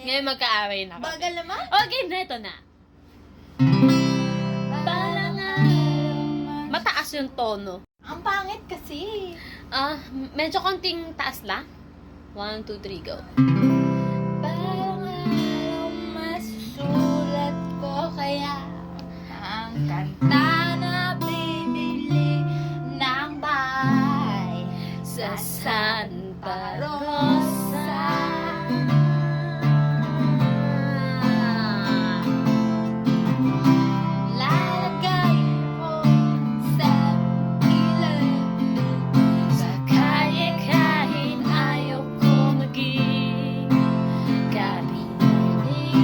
Ngayon magkaaway na kami. Bagal naman. Okay, neto na. Parang mataas yung tono. Ang pangit kasi. Medyo konting taas lang. 1, 2, 3, go. Parang araw masusulat ko kaya ang kanta na bibili ng bahay Sa Santa Rosa. Lalagay ko sa ilong Sa kalye kahit ayaw ko maging kapitalista.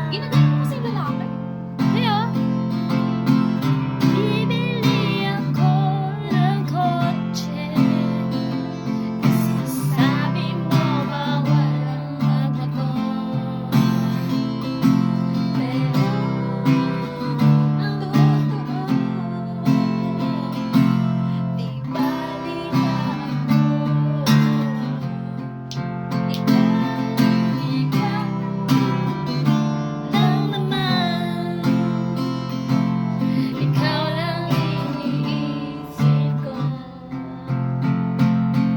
Ginagawa mo kasi lalaki. Kaya, bibili ako ng kotse. Kasi sabi mo bawal ang magmotor. Pero ang totoo, Di bali na ako. ikaw lang naman. Ikaw lang iniisip ko.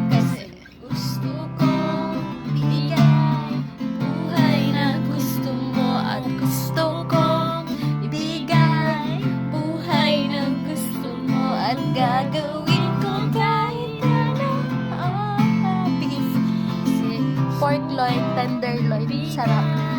Kasi gusto kong binigay buhay na gusto mo at gusto kong ibigay buhay na gusto mo at gagawin ko kahit ano. Beef. Pork loin, tenderloin. Sarap.